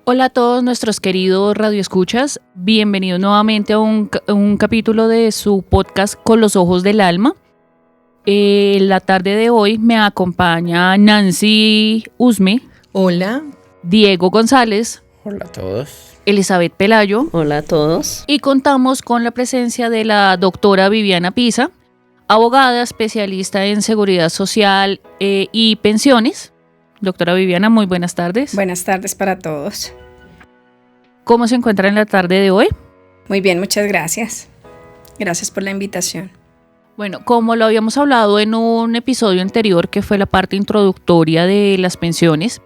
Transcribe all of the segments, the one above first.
Hola a todos nuestros queridos radioescuchas, bienvenidos nuevamente a un capítulo de su podcast Con los Ojos del Alma. La tarde de hoy me acompaña Nancy Usme. Hola. Diego González. Hola a todos. Elizabeth Pelayo. Hola a todos. Y contamos con la presencia de la doctora Viviana Pisa, abogada especialista en seguridad social y pensiones. Doctora Viviana, muy buenas tardes. Buenas tardes para todos. ¿Cómo se encuentra en la tarde de hoy? Muy bien, muchas gracias. Gracias por la invitación. Bueno, como lo habíamos hablado en un episodio anterior, que fue la parte introductoria de las pensiones,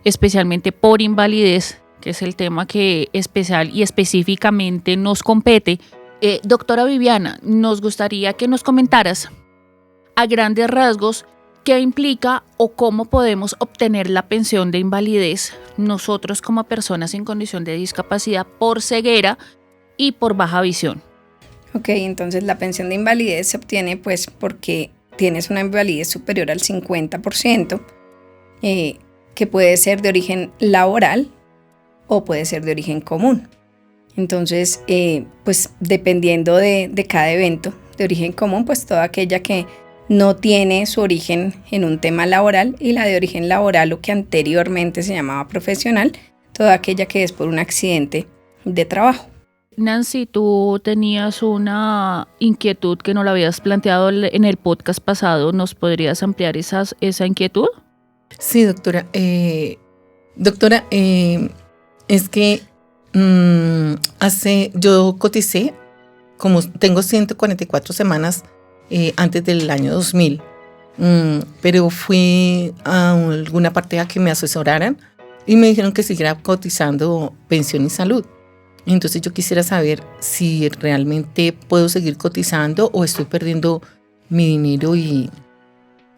especialmente por invalidez, que es el tema que especial y específicamente nos compete, doctora Viviana, nos gustaría que nos comentaras a grandes rasgos qué implica o cómo podemos obtener la pensión de invalidez nosotros como personas en condición de discapacidad por ceguera y por baja visión. Ok, entonces la pensión de invalidez se obtiene pues porque tienes una invalidez superior al 50%, que puede ser de origen laboral o puede ser de origen común. Entonces, pues dependiendo de cada evento de origen común, pues toda aquella que no tiene su origen en un tema laboral, y la de origen laboral, o que anteriormente se llamaba profesional, toda aquella que es por un accidente de trabajo. Nancy, tú tenías una inquietud que no la habías planteado en el podcast pasado. ¿Nos podrías ampliar esa inquietud? Sí, doctora. Es que yo coticé, como tengo 144 semanas antes del año 2000, pero fui a alguna parte a que me asesoraran y me dijeron que siguiera cotizando pensión y salud. Entonces yo quisiera saber si realmente puedo seguir cotizando o estoy perdiendo mi dinero y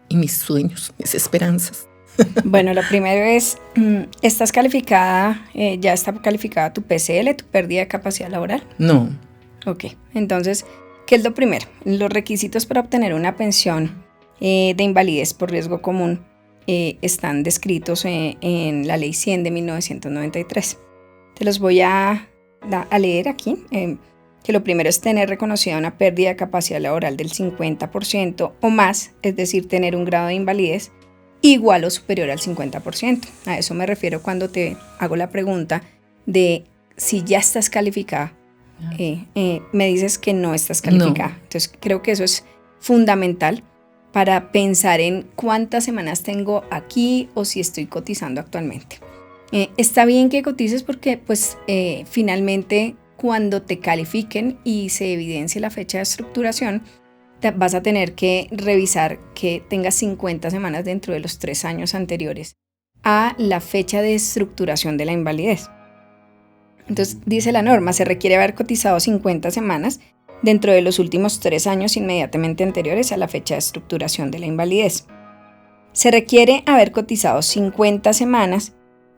mis sueños, mis esperanzas. Bueno, lo primero es, ¿estás calificada, ya está calificada tu PCL, tu pérdida de capacidad laboral? No. Ok, entonces, ¿qué es lo primero? Los requisitos para obtener una pensión de invalidez por riesgo común están descritos en la Ley 100 de 1993. Te los voy a leer aquí. Que lo primero es tener reconocida una pérdida de capacidad laboral del 50% o más, es decir, tener un grado de invalidez igual o superior al 50%. A eso me refiero cuando te hago la pregunta de si ya estás calificada. Me dices que no estás calificada. No. Entonces creo que eso es fundamental para pensar en cuántas semanas tengo aquí o si estoy cotizando actualmente. Está bien que cotices porque pues finalmente cuando te califiquen y se evidencie la fecha de estructuración, vas a tener que revisar que tengas 50 semanas dentro de los 3 años anteriores a la fecha de estructuración de la invalidez. Entonces, dice la norma, se requiere haber cotizado 50 semanas dentro de los últimos 3 años inmediatamente anteriores a la fecha de estructuración de la invalidez. Se requiere haber cotizado 50 semanas,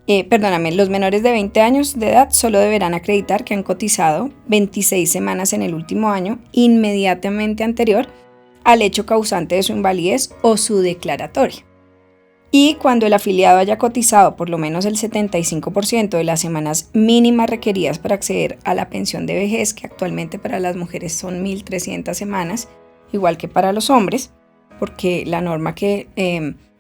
los menores de 20 años de edad solo deberán acreditar que han cotizado 26 semanas en el último año inmediatamente anterior al hecho causante de su invalidez o su declaratoria. Y cuando el afiliado haya cotizado por lo menos el 75% de las semanas mínimas requeridas para acceder a la pensión de vejez, que actualmente para las mujeres son 1.300 semanas, igual que para los hombres, porque la norma que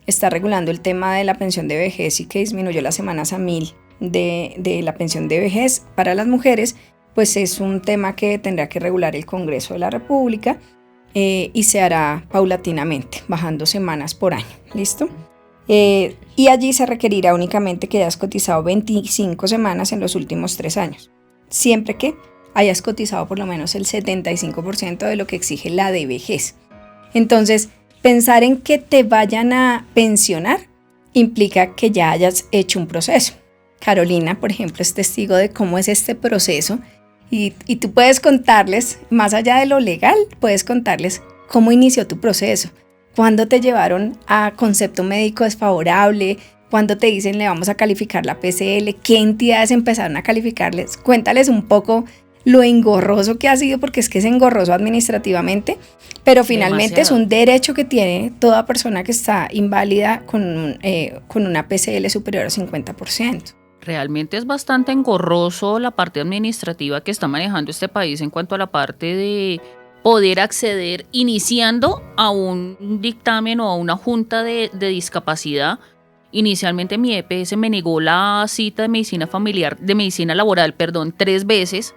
está regulando el tema de la pensión de vejez y que disminuyó las semanas a 1.000 de la pensión de vejez para las mujeres, pues es un tema que tendrá que regular el Congreso de la República y se hará paulatinamente, bajando semanas por año. ¿Listo? Y allí se requerirá únicamente que hayas cotizado 25 semanas en los últimos 3 años, siempre que hayas cotizado por lo menos el 75% de lo que exige la de vejez. Entonces, pensar en que te vayan a pensionar implica que ya hayas hecho un proceso. Carolina, por ejemplo, es testigo de cómo es este proceso y tú puedes contarles, más allá de lo legal, puedes contarles cómo inició tu proceso. ¿Cuándo te llevaron a concepto médico desfavorable? ¿Cuándo te dicen le vamos a calificar la PCL? ¿Qué entidades empezaron a calificarles? Cuéntales un poco lo engorroso que ha sido, porque es que es engorroso administrativamente, pero finalmente es un derecho que tiene toda persona que está inválida con una PCL superior al 50%. Realmente es bastante engorroso la parte administrativa que está manejando este país en cuanto a la parte de poder acceder iniciando a un dictamen o a una junta de discapacidad. Inicialmente mi EPS me negó la cita de medicina familiar, de medicina laboral, 3 veces.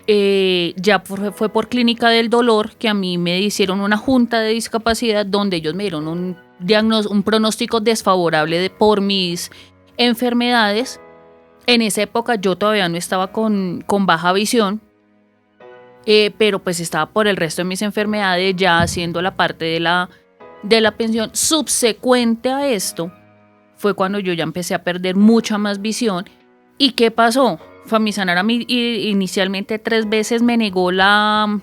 Ya fue por Clínica del Dolor que a mí me hicieron una junta de discapacidad donde ellos me dieron un pronóstico desfavorable por mis enfermedades. En esa época yo todavía no estaba con baja visión, pero pues estaba por el resto de mis enfermedades ya haciendo la parte de la pensión. Subsecuente a esto fue cuando yo ya empecé a perder mucha más visión. ¿Y qué pasó? Famisanar a mí inicialmente 3 veces me negó la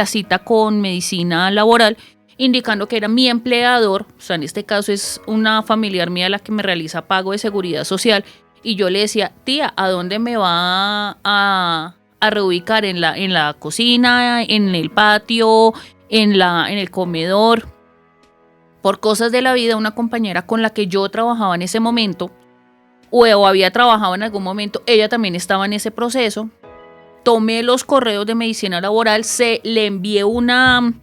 cita con medicina laboral, indicando que era mi empleador, o sea, en este caso es una familiar mía la que me realiza pago de seguridad social, y yo le decía, tía, ¿a dónde me va a reubicar? ¿En la cocina, en el patio, en el comedor? Por cosas de la vida, una compañera con la que yo trabajaba en ese momento, o había trabajado en algún momento, ella también estaba en ese proceso. Tomé los correos de medicina laboral, le envié una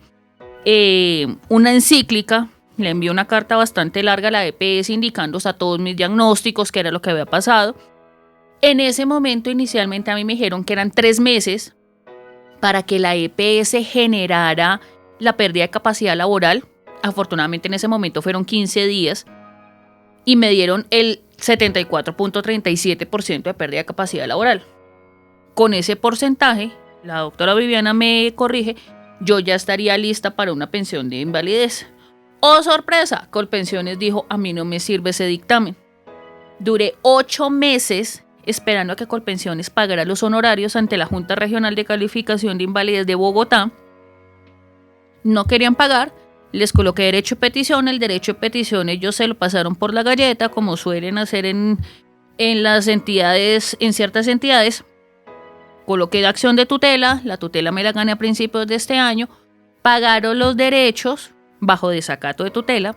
encíclica, le envié una carta bastante larga a la EPS indicando a todos mis diagnósticos, qué era lo que había pasado. En ese momento, inicialmente a mí me dijeron que eran 3 meses para que la EPS generara la pérdida de capacidad laboral. Afortunadamente en ese momento fueron 15 días y me dieron el 74.37% de pérdida de capacidad laboral. Con ese porcentaje, la doctora Viviana me corrige, yo ya estaría lista para una pensión de invalidez. ¡Oh, sorpresa! Colpensiones dijo, a mí no me sirve ese dictamen. Duré 8 meses esperando a que Colpensiones pagara los honorarios ante la Junta Regional de Calificación de Invalidez de Bogotá. No querían pagar. Les coloqué derecho de petición, el derecho de petición ellos se lo pasaron por la galleta, como suelen hacer en las entidades, en ciertas entidades. Coloqué acción de tutela, la tutela me la gané a principios de este año, pagaron los derechos bajo desacato de tutela.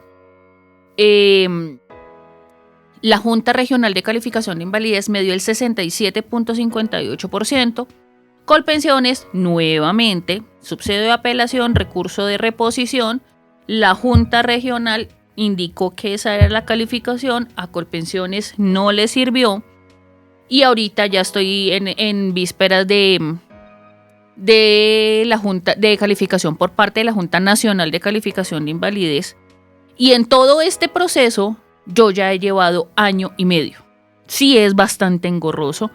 La Junta Regional de Calificación de Invalidez me dio el 67.58%. Colpensiones, nuevamente, subsidio de apelación, recurso de reposición. La Junta Regional indicó que esa era la calificación, a Colpensiones no le sirvió y ahorita ya estoy en vísperas de la Junta de Calificación por parte de la Junta Nacional de Calificación de Invalidez, y en todo este proceso yo ya he llevado 1 año y medio. Sí es bastante engorroso,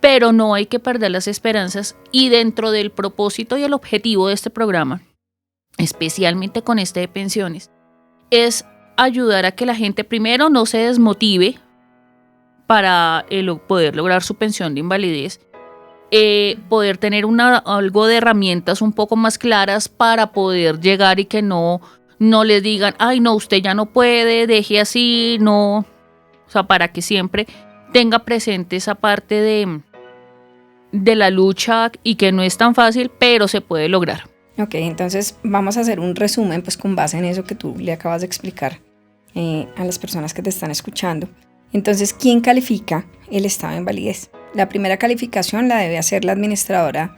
pero no hay que perder las esperanzas, y dentro del propósito y el objetivo de este programa, especialmente con este de pensiones, es ayudar a que la gente primero no se desmotive para poder lograr su pensión de invalidez, poder tener algo de herramientas un poco más claras para poder llegar y que no les digan, ay no, usted ya no puede, deje así, no, o sea, para que siempre tenga presente esa parte de la lucha y que no es tan fácil, pero se puede lograr. Ok, entonces vamos a hacer un resumen pues con base en eso que tú le acabas de explicar a las personas que te están escuchando. Entonces, ¿quién califica el estado de invalidez? La primera calificación la debe hacer la administradora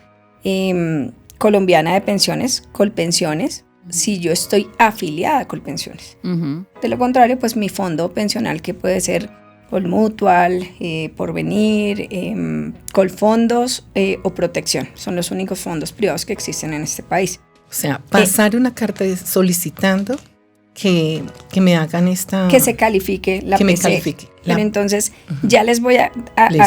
colombiana de pensiones, Colpensiones, si yo estoy afiliada a Colpensiones. Uh-huh. De lo contrario, pues mi fondo pensional, que puede ser Colmutual, Porvenir, Colfondos o Protección. Son los únicos fondos privados que existen en este país. O sea, pasar una carta solicitando que me hagan esta... Que se califique la que PCL. Me califique. Pero entonces, ya les voy a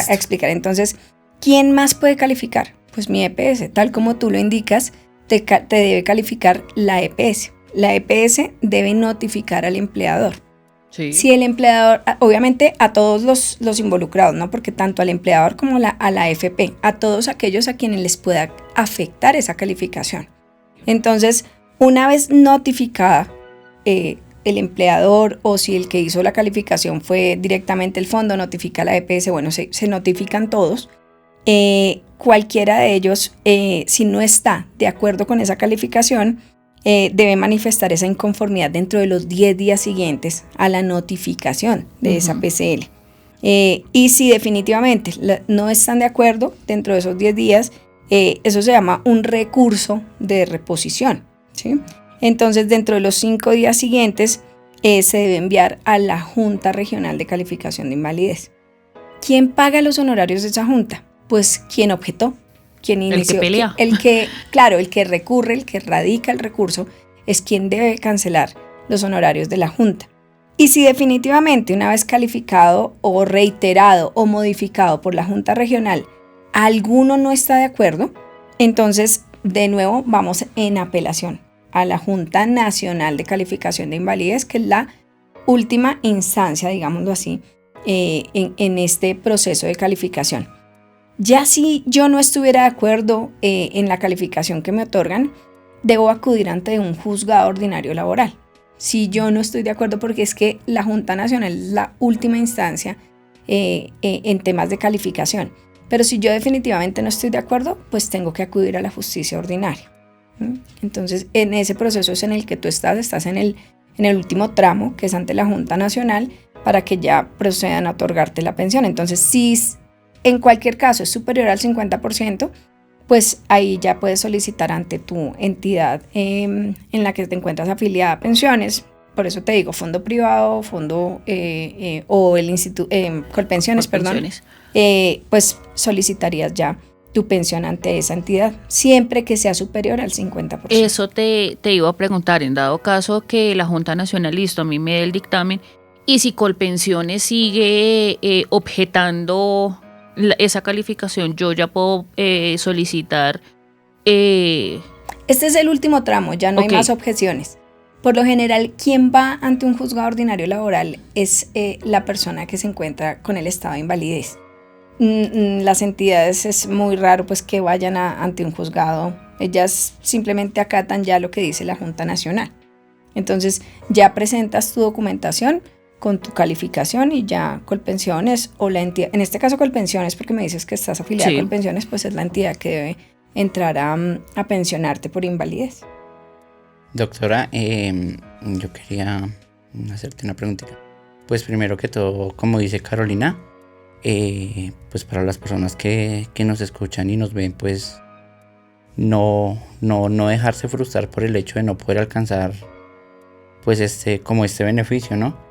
explicar. Entonces, ¿quién más puede calificar? Pues mi EPS. Tal como tú lo indicas, te debe calificar la EPS. La EPS debe notificar al empleador. Sí. Si el empleador, obviamente a todos los involucrados, ¿no? Porque tanto al empleador como a la AFP, a todos aquellos a quienes les pueda afectar esa calificación. Entonces, una vez notificada el empleador, o si el que hizo la calificación fue directamente el fondo, notifica a la EPS, bueno, se notifican todos. Cualquiera de ellos, si no está de acuerdo con esa calificación, debe manifestar esa inconformidad dentro de los 10 días siguientes a la notificación de esa PCL. Y si definitivamente no están de acuerdo dentro de esos 10 días, eso se llama un recurso de reposición, ¿sí? Entonces, dentro de los 5 días siguientes, se debe enviar a la Junta Regional de Calificación de Invalidez. ¿Quién paga los honorarios de esa junta? Pues quien objetó, quien inició. El que pelea. Claro, el que recurre, el que radica el recurso, es quien debe cancelar los honorarios de la junta. Y si definitivamente, una vez calificado o reiterado o modificado por la Junta Regional, alguno no está de acuerdo, entonces de nuevo vamos en apelación a la Junta Nacional de Calificación de Invalidez, que es la última instancia, digámoslo así, en este proceso de calificación. Ya si yo no estuviera de acuerdo en la calificación que me otorgan, debo acudir ante un juzgado ordinario laboral. Si yo no estoy de acuerdo, porque es que la Junta Nacional es la última instancia en temas de calificación. Pero si yo definitivamente no estoy de acuerdo, pues tengo que acudir a la justicia ordinaria. Entonces, en ese proceso es en el que tú estás en el último tramo, que es ante la Junta Nacional, para que ya procedan a otorgarte la pensión. Entonces, si en cualquier caso es superior al 50%, pues ahí ya puedes solicitar ante tu entidad en la que te encuentras afiliada a pensiones. Por eso te digo, fondo privado, fondo o el instituto, Colpensiones, perdón. Pues solicitarías ya tu pensión ante esa entidad, siempre que sea superior al 50%. Eso te iba a preguntar, en dado caso que la Junta Nacional, listo, a mí me dé el dictamen, y si Colpensiones sigue objetando esa calificación, yo ya puedo solicitar. Este es el último tramo, ya no hay más objeciones. Por lo general, quien va ante un juzgado ordinario laboral es la persona que se encuentra con el estado de invalidez. Las entidades es muy raro pues que vayan ante un juzgado, ellas simplemente acatan ya lo que dice la Junta Nacional. Entonces ya presentas tu documentación con tu calificación y ya Colpensiones o la entidad, en este caso Colpensiones, porque me dices que estás afiliada a Colpensiones, pues es la entidad que debe entrar a pensionarte por invalidez. Doctora, yo quería hacerte una preguntita. Pues primero que todo, como dice Carolina, pues para las personas que nos escuchan y nos ven, pues no dejarse frustrar por el hecho de no poder alcanzar pues este beneficio, ¿no?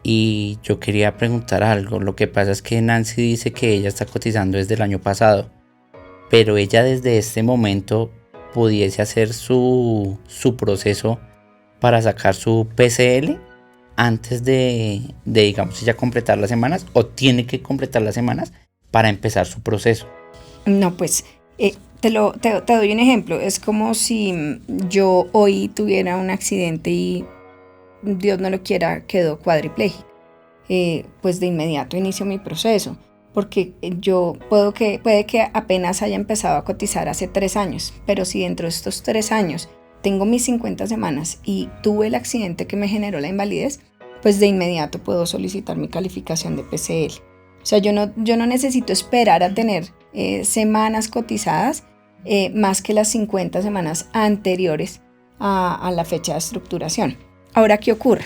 Y yo quería preguntar algo. Lo que pasa es que Nancy dice que ella está cotizando desde el año pasado, pero ella desde este momento pudiese hacer su proceso para sacar su PCL antes de digamos ya completar las semanas, o tiene que completar las semanas para empezar su proceso. No, pues te doy un ejemplo. Es como si yo hoy tuviera un accidente y Dios no lo quiera quedó cuadripléjico. Pues de inmediato inicio mi proceso, porque puede que apenas haya empezado a cotizar hace 3 años, pero si dentro de estos 3 años tengo mis 50 semanas y tuve el accidente que me generó la invalidez, pues de inmediato puedo solicitar mi calificación de PCL. O sea, yo no necesito esperar a tener semanas cotizadas más que las 50 semanas anteriores a la fecha de estructuración. Ahora, ¿qué ocurre?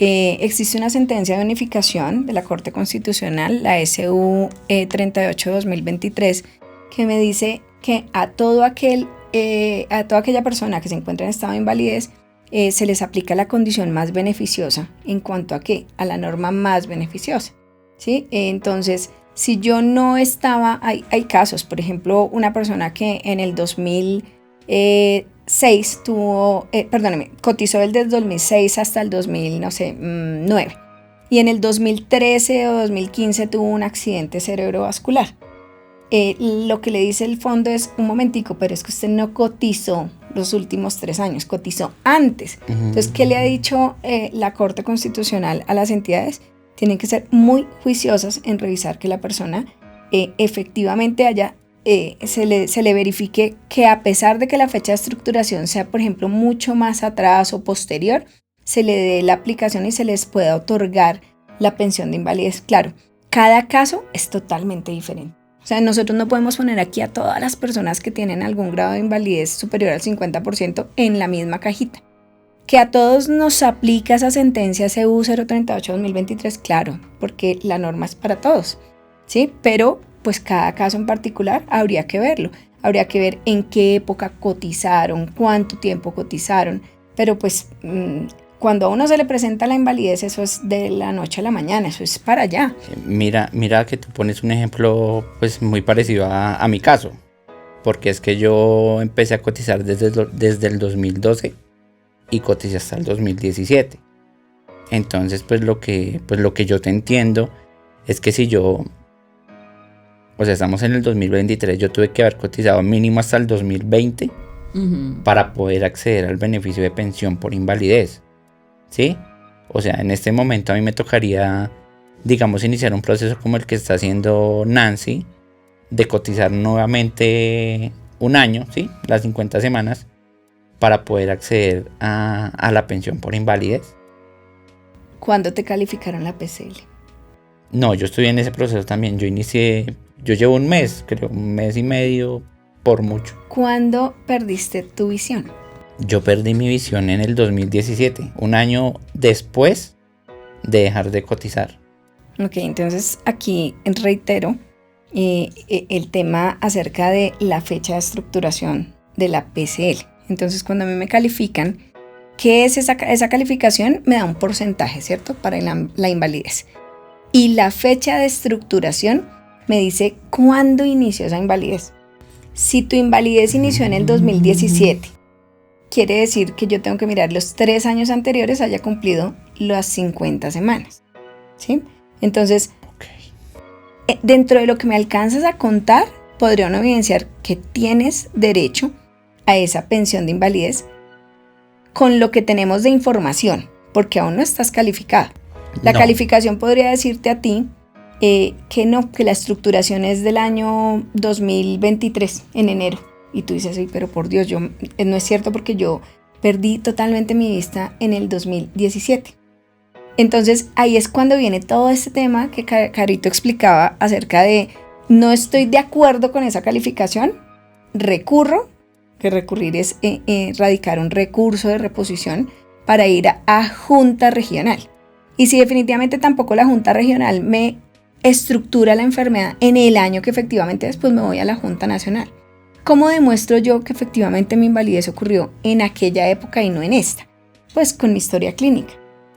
Existe una sentencia de unificación de la Corte Constitucional, la SU 38-2023, que me dice que a toda aquella persona que se encuentra en estado de invalidez se les aplica la condición más beneficiosa. ¿En cuanto a qué? A la norma más beneficiosa, ¿sí? Entonces, si yo no estaba, hay casos, por ejemplo, una persona que en el 2006 cotizó desde el 2006 hasta el 2009, y en el 2013 o 2015 tuvo un accidente cerebrovascular. Lo que le dice el fondo es, un momentico, pero es que usted no cotizó los últimos 3 años, cotizó antes. Entonces, ¿qué le ha dicho la Corte Constitucional a las entidades? Tienen que ser muy juiciosas en revisar que la persona efectivamente se le verifique que, a pesar de que la fecha de estructuración sea, por ejemplo, mucho más atrás o posterior, se le dé la aplicación y se les pueda otorgar la pensión de invalidez. Claro, cada caso es totalmente diferente. O sea, nosotros no podemos poner aquí a todas las personas que tienen algún grado de invalidez superior al 50% en la misma cajita. Que a todos nos aplica esa sentencia CU 038-2023, claro, porque la norma es para todos, ¿sí? Pero pues cada caso en particular habría que verlo. Habría que ver en qué época cotizaron, cuánto tiempo cotizaron, pero pues cuando a uno se le presenta la invalidez, eso es de la noche a la mañana, eso es para allá. Mira que tú pones un ejemplo pues muy parecido a mi caso, porque es que yo empecé a cotizar desde el 2012 y coticé hasta el 2017. Entonces pues lo que yo te entiendo es que si yo, o sea, estamos en el 2023, yo tuve que haber cotizado mínimo hasta el 2020 para poder acceder al beneficio de pensión por invalidez, ¿sí? O sea, en este momento a mí me tocaría, digamos, iniciar un proceso como el que está haciendo Nancy, de cotizar nuevamente un año, ¿sí? Las 50 semanas, para poder acceder a la pensión por invalidez. ¿Cuándo te calificaron la PCL? No, yo estoy en ese proceso también. Yo llevo un mes, creo, un mes y medio por mucho. ¿Cuándo perdiste tu visión? Yo perdí mi visión en el 2017, un año después de dejar de cotizar. Ok, entonces aquí reitero el tema acerca de la fecha de estructuración de la PCL. Entonces cuando a mí me califican, ¿qué es esa calificación? Me da un porcentaje, ¿cierto? Para la invalidez. Y la fecha de estructuración me dice cuándo inició esa invalidez. Si tu invalidez inició en el 2017, quiere decir que yo tengo que mirar los 3 años anteriores haya cumplido las 50 semanas, ¿sí? Entonces, dentro de lo que me alcanzas a contar, podría uno evidenciar que tienes derecho a esa pensión de invalidez con lo que tenemos de información, porque aún no estás calificado. La calificación podría decirte a ti que no, que la estructuración es del año 2023, en enero. Y tú dices, sí, pero por Dios, no es cierto porque yo perdí totalmente mi vista en el 2017. Entonces ahí es cuando viene todo este tema que Carito explicaba acerca de no estoy de acuerdo con esa calificación, recurro, que recurrir es radicar un recurso de reposición para ir a Junta Regional. Y si definitivamente tampoco la Junta Regional me estructura la enfermedad en el año que efectivamente después me voy a la Junta Nacional. ¿Cómo demuestro yo que efectivamente mi invalidez ocurrió en aquella época y no en esta? Pues con mi historia clínica.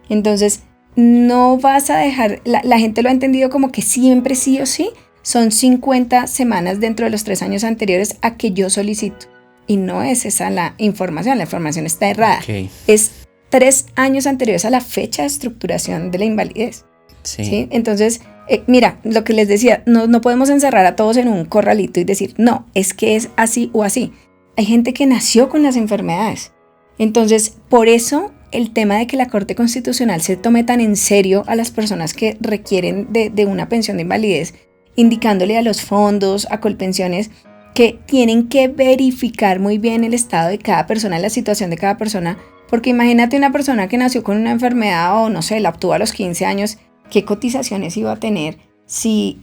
Entonces, no vas a dejar, la gente lo ha entendido como que siempre sí o sí son 50 semanas dentro de los 3 años anteriores a que yo solicito. Y no es esa la información está errada. Okay. Es 3 años anteriores a la fecha de estructuración de la invalidez. ¿Sí? Entonces, mira, lo que les decía, no podemos encerrar a todos en un corralito y decir, no, es que es así o así. Hay gente que nació con las enfermedades. Entonces, por eso el tema de que la Corte Constitucional se tome tan en serio a las personas que requieren de una pensión de invalidez, indicándole a los fondos, a Colpensiones, que tienen que verificar muy bien el estado de cada persona, la situación de cada persona, porque imagínate una persona que nació con una enfermedad o no sé, la obtuvo a los 15 años, ¿qué cotizaciones iba a tener? Si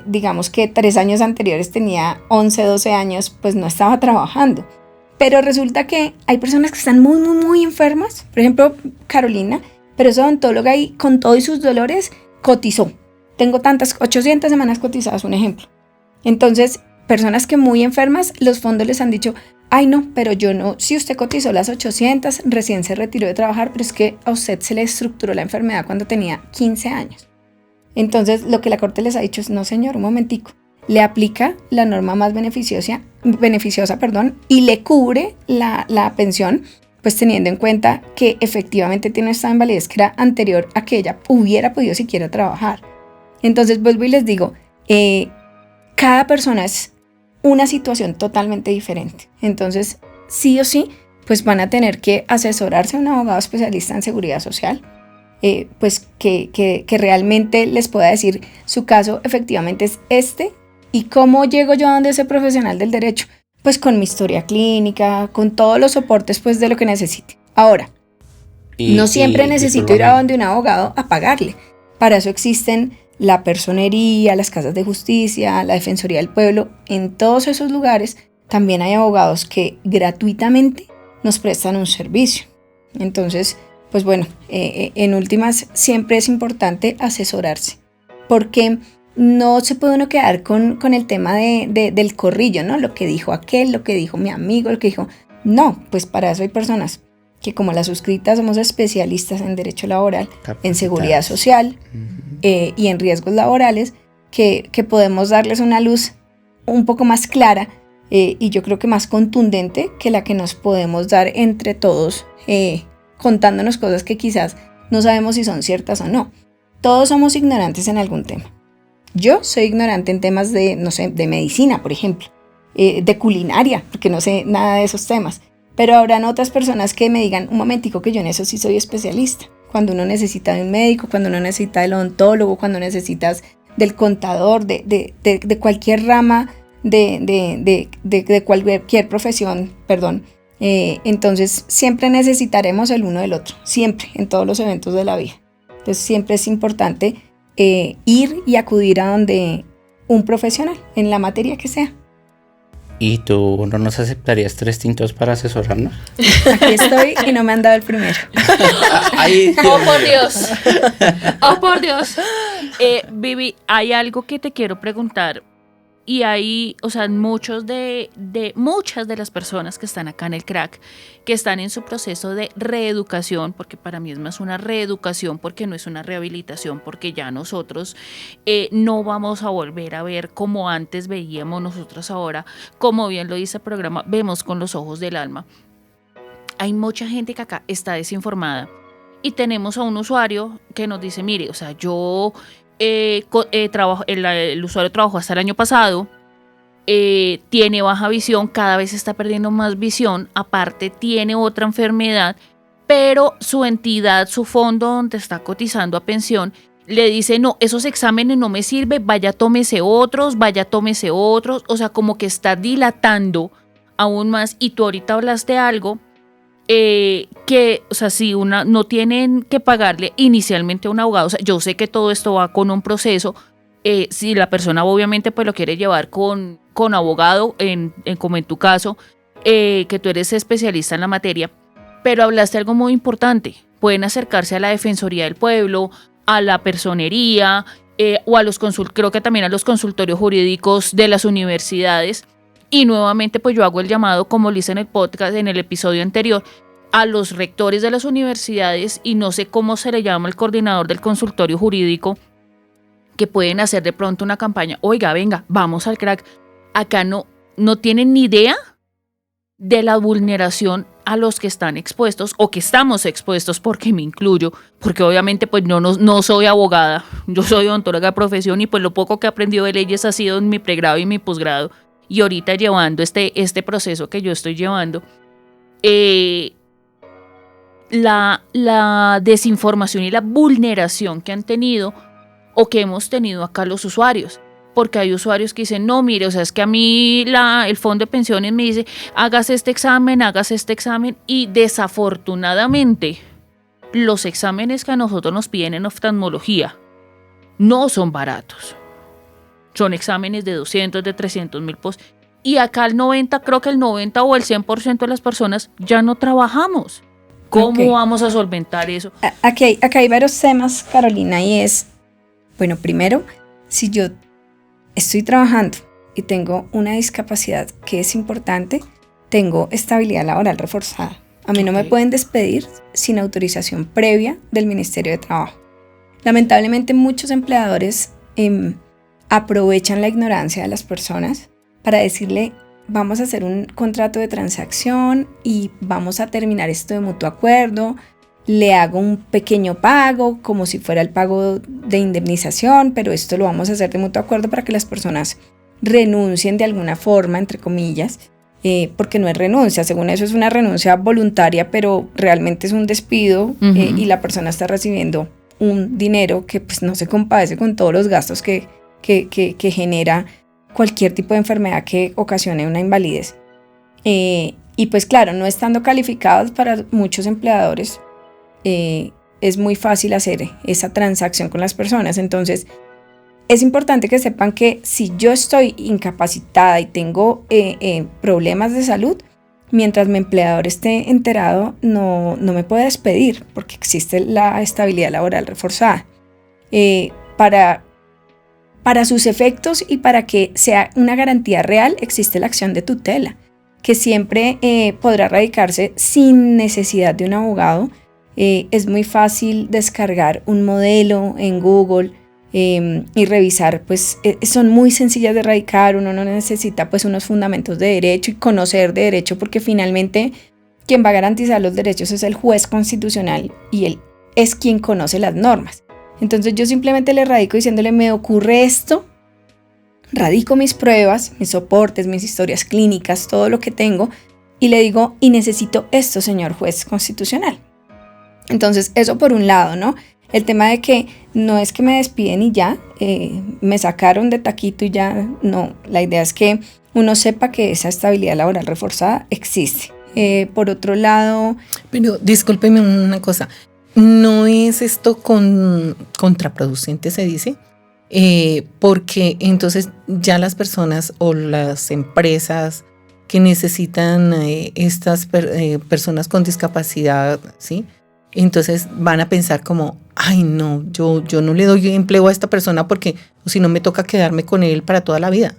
digamos que 3 años anteriores tenía 11, 12 años, pues no estaba trabajando. Pero resulta que hay personas que están muy, muy, muy enfermas. Por ejemplo, Carolina, pero es odontóloga y con todo y sus dolores cotizó. Tengo tantas, 800 semanas cotizadas, un ejemplo. Entonces, personas que muy enfermas, los fondos les han dicho, ay no, pero yo no, si usted cotizó las 800, recién se retiró de trabajar, pero es que a usted se le estructuró la enfermedad cuando tenía 15 años. Entonces, lo que la Corte les ha dicho es, no señor, un momentico, le aplica la norma más beneficiosa, y le cubre la pensión, pues teniendo en cuenta que efectivamente tiene esta invalidez que era anterior a que ella hubiera podido siquiera trabajar. Entonces, vuelvo y les digo, cada persona es una situación totalmente diferente. Entonces, sí o sí, pues van a tener que asesorarse a un abogado especialista en seguridad social, pues que realmente les pueda decir su caso efectivamente es este. ¿Y cómo llego yo a donde ese profesional del derecho? Pues con mi historia clínica, con todos los soportes pues de lo que necesite. Ahora, no siempre necesito ir a donde un abogado a pagarle. Para eso existen la personería, las casas de justicia, la defensoría del pueblo. En todos esos lugares también hay abogados que gratuitamente nos prestan un servicio. Entonces, pues bueno, en últimas siempre es importante asesorarse, porque no se puede uno quedar con el tema del corrillo, ¿no? Lo que dijo aquel, lo que dijo mi amigo, lo que dijo... No, pues para eso hay personas que como las suscritas somos especialistas en derecho laboral, en seguridad social y en riesgos laborales, que podemos darles una luz un poco más clara y yo creo que más contundente que la que nos podemos dar entre todos, contándonos cosas que quizás no sabemos si son ciertas o no. Todos somos ignorantes en algún tema. Yo soy ignorante en temas de, no sé, de medicina, por ejemplo, de culinaria, porque no sé nada de esos temas. Pero habrán otras personas que me digan, un momentico, que yo en eso sí soy especialista. Cuando uno necesita de un médico, cuando uno necesita del odontólogo, cuando necesitas del contador, de cualquier rama, de cualquier profesión, perdón. Entonces siempre necesitaremos el uno del otro, siempre, en todos los eventos de la vida. Entonces siempre es importante ir y acudir a donde un profesional, en la materia que sea. ¿Y tú no nos aceptarías 3 tintos para asesorarnos? Aquí estoy y no me han dado el primero. Ay, ¡Oh, por Dios! ¡Oh, por Dios! Vivi, hay algo que te quiero preguntar. Y hay, o sea, muchas de las personas que están acá en el crack, que están en su proceso de reeducación, porque para mí es más una reeducación, porque no es una rehabilitación, porque ya nosotros no vamos a volver a ver como antes veíamos nosotros ahora, como bien lo dice el programa, vemos con los ojos del alma. Hay mucha gente que acá está desinformada y tenemos a un usuario que nos dice, mire, o sea, yo... el usuario trabajó hasta el año pasado, tiene baja visión, cada vez está perdiendo más visión, aparte tiene otra enfermedad, pero su entidad, su fondo donde está cotizando a pensión, le dice, no, esos exámenes no me sirven, vaya tómese otros, o sea, como que está dilatando aún más. Y tú ahorita hablaste algo, que, o sea, si no tienen que pagarle inicialmente a un abogado, o sea, yo sé que todo esto va con un proceso, si la persona obviamente pues lo quiere llevar con abogado, como en tu caso, que tú eres especialista en la materia, pero hablaste algo muy importante, pueden acercarse a la Defensoría del Pueblo, a la personería, o a los creo que también a los consultorios jurídicos de las universidades. Y nuevamente pues yo hago el llamado, como lo hice en el podcast, en el episodio anterior, a los rectores de las universidades, y no sé cómo se le llama el coordinador del consultorio jurídico, que pueden hacer de pronto una campaña, oiga, venga, vamos al crack. Acá no tienen ni idea de la vulneración a los que están expuestos o que estamos expuestos, porque me incluyo, porque obviamente pues no soy abogada, yo soy odontóloga de profesión y pues lo poco que he aprendido de leyes ha sido en mi pregrado y mi posgrado. Y ahorita llevando este proceso que yo estoy llevando, la desinformación y la vulneración que han tenido o que hemos tenido acá los usuarios. Porque hay usuarios que dicen, no, mire, o sea, es que a mí el fondo de pensiones me dice, hágase este examen, y desafortunadamente los exámenes que a nosotros nos piden en oftalmología no son baratos. Son exámenes de 200, de 300,000 pesos. Y acá creo que el 90 o el 100% de las personas ya no trabajamos. ¿Cómo vamos a solventar eso? Aquí hay varios temas, Carolina, y es, bueno, primero, si yo estoy trabajando y tengo una discapacidad que es importante, tengo estabilidad laboral reforzada. A mí no me pueden despedir sin autorización previa del Ministerio de Trabajo. Lamentablemente muchos empleadores aprovechan la ignorancia de las personas para decirle, vamos a hacer un contrato de transacción y vamos a terminar esto de mutuo acuerdo, le hago un pequeño pago como si fuera el pago de indemnización, pero esto lo vamos a hacer de mutuo acuerdo para que las personas renuncien de alguna forma, entre comillas, porque no es renuncia, según eso es una renuncia voluntaria, pero realmente es un despido. Y la persona está recibiendo un dinero que pues no se compadece con todos los gastos que genera cualquier tipo de enfermedad que ocasione una invalidez. Y pues claro, no estando calificados para muchos empleadores, es muy fácil hacer esa transacción con las personas. Entonces es importante que sepan que si yo estoy incapacitada y tengo problemas de salud, mientras mi empleador esté enterado, no me puede despedir porque existe la estabilidad laboral reforzada. Para sus efectos y para que sea una garantía real, existe la acción de tutela, que siempre podrá radicarse sin necesidad de un abogado. Es muy fácil descargar un modelo en Google y revisar, pues son muy sencillas de radicar. Uno no necesita pues unos fundamentos de derecho y conocer de derecho, porque finalmente quien va a garantizar los derechos es el juez constitucional y él es quien conoce las normas. Entonces yo simplemente le radico diciéndole: me ocurre esto, radico mis pruebas, mis soportes, mis historias clínicas, todo lo que tengo, y le digo: y necesito esto, señor juez constitucional. Entonces eso por un lado, ¿no? El tema de que no es que me despiden y ya, me sacaron de taquito y ya, no. La idea es que uno sepa que esa estabilidad laboral reforzada existe. Por otro lado... Pero discúlpeme una cosa, ¿no es esto contraproducente, se dice? Porque entonces ya las personas o las empresas que necesitan estas personas con discapacidad, ¿sí? Entonces van a pensar como: ay no, yo no le doy empleo a esta persona porque si no me toca quedarme con él para toda la vida.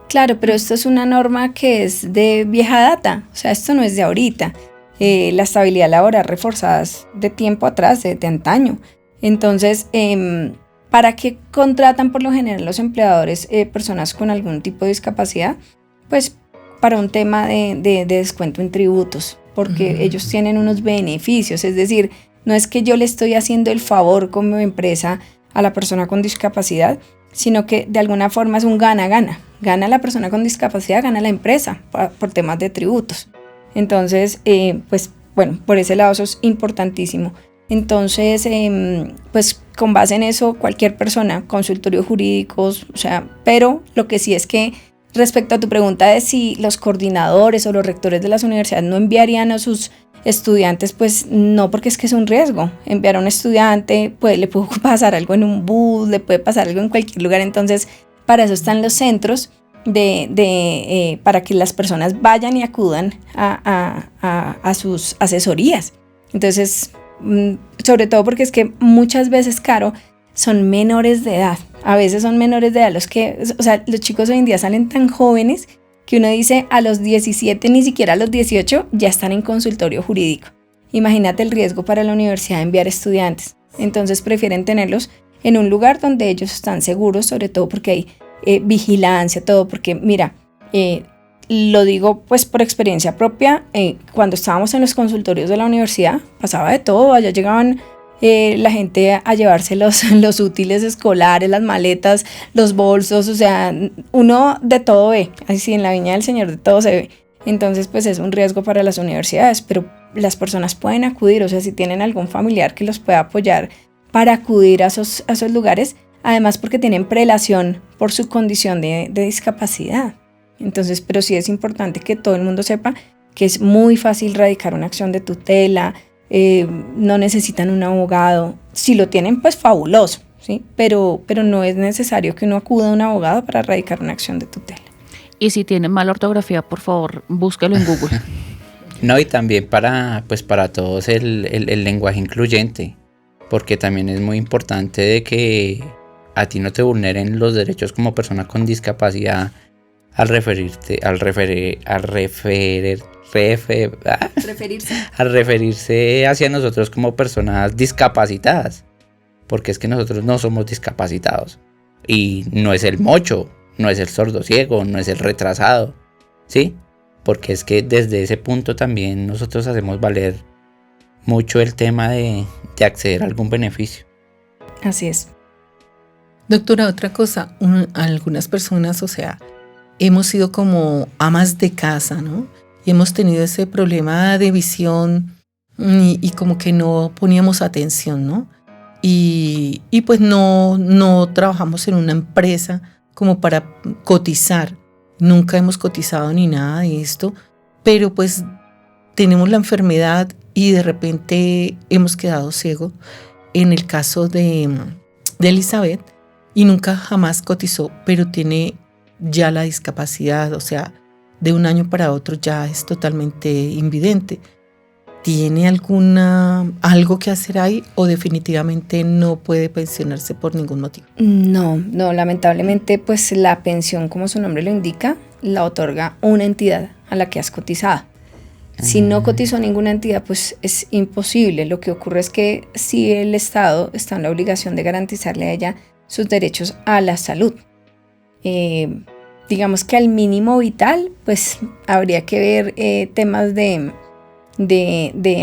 Claro, pero esto es una norma que es de vieja data, o sea, esto no es de ahorita. La estabilidad laboral reforzada es de tiempo atrás, de antaño. Entonces, ¿para qué contratan por lo general los empleadores personas con algún tipo de discapacidad? Pues para un tema de descuento en tributos, porque ellos tienen unos beneficios. Es decir, no es que yo le estoy haciendo el favor como empresa a la persona con discapacidad, sino que de alguna forma es un gana-gana. Gana la persona con discapacidad, gana la empresa por temas de tributos. Entonces, pues bueno, por ese lado eso es importantísimo. Entonces, pues con base en eso, cualquier persona, consultorios jurídicos, o sea, pero lo que sí es que respecto a tu pregunta de si los coordinadores o los rectores de las universidades no enviarían a sus estudiantes, pues no, porque es que es un riesgo. Enviar a un estudiante, pues le puede pasar algo en un bus, le puede pasar algo en cualquier lugar. Entonces, para eso están los centros para que las personas vayan y acudan a sus asesorías. Entonces, sobre todo porque es que muchas veces, Caro, son menores de edad. A veces son menores de edad los chicos hoy en día salen tan jóvenes que uno dice a los 17, ni siquiera a los 18, ya están en consultorio jurídico. Imagínate el riesgo para la universidad de enviar estudiantes. Entonces prefieren tenerlos en un lugar donde ellos están seguros, sobre todo porque hay vigilancia, todo, porque mira, lo digo pues por experiencia propia, cuando estábamos en los consultorios de la universidad pasaba de todo. Allá llegaban la gente a llevarse los útiles escolares, las maletas, los bolsos, o sea, uno de todo ve, así en la viña del Señor de todo se ve. Entonces pues es un riesgo para las universidades, pero las personas pueden acudir, o sea, si tienen algún familiar que los pueda apoyar para acudir a esos lugares, además porque tienen prelación por su condición de discapacidad. Entonces, pero sí es importante que todo el mundo sepa que es muy fácil radicar una acción de tutela, no necesitan un abogado. Si lo tienen, pues fabuloso, ¿sí? Pero no es necesario que uno acuda a un abogado para radicar una acción de tutela. Y si tienen mala ortografía, por favor, búsquelo en Google. No, y también para todos el lenguaje incluyente, porque también es muy importante de que a ti no te vulneren los derechos como persona con discapacidad al referirse hacia nosotros como personas discapacitadas, porque es que nosotros no somos discapacitados y no es el mocho, no es el sordo ciego, no es el retrasado, ¿sí? Porque es que desde ese punto también nosotros hacemos valer mucho el tema de acceder a algún beneficio. Así es. Doctora, otra cosa, algunas personas, o sea, hemos sido como amas de casa, ¿no? Y hemos tenido ese problema de visión y como que no poníamos atención, ¿no? Y pues no trabajamos en una empresa como para cotizar. Nunca hemos cotizado ni nada de esto, pero pues tenemos la enfermedad y de repente hemos quedado ciegos. En el caso de Elizabeth, y nunca jamás cotizó, pero tiene ya la discapacidad, o sea, de un año para otro ya es totalmente invidente. ¿Tiene algo que hacer ahí o definitivamente no puede pensionarse por ningún motivo? No, lamentablemente pues la pensión, como su nombre lo indica, la otorga una entidad a la que has cotizado. Si no cotizó ninguna entidad, pues es imposible. Lo que ocurre es que si el Estado está en la obligación de garantizarle a ella sus derechos a la salud. Digamos que al mínimo vital, pues habría que ver temas de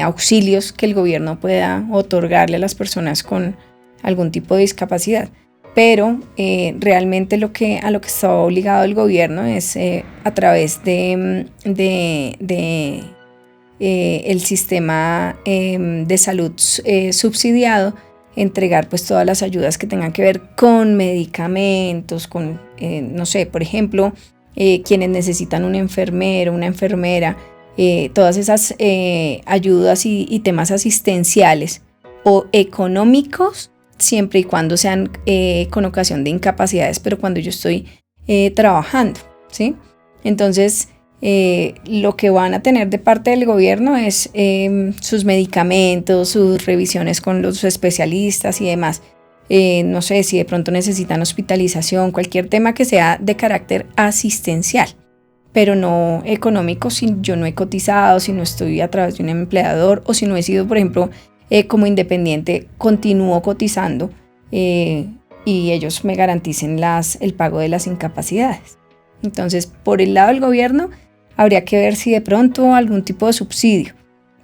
auxilios que el gobierno pueda otorgarle a las personas con algún tipo de discapacidad. Pero realmente a lo que está obligado el gobierno es a través de el sistema de salud subsidiado, entregar pues todas las ayudas que tengan que ver con medicamentos, con, no sé, por ejemplo, quienes necesitan un enfermero, una enfermera, todas esas ayudas y temas asistenciales o económicos, siempre y cuando sean con ocasión de incapacidades, pero cuando yo estoy trabajando, ¿sí? Entonces, lo que van a tener de parte del gobierno es sus medicamentos, sus revisiones con los especialistas y demás. No sé si de pronto necesitan hospitalización, cualquier tema que sea de carácter asistencial, pero no económico si yo no he cotizado, si no estoy a través de un empleador o si no he sido, por ejemplo, como independiente, continúo cotizando y ellos me garanticen el pago de las incapacidades. Entonces, por el lado del gobierno, habría que ver si de pronto algún tipo de subsidio,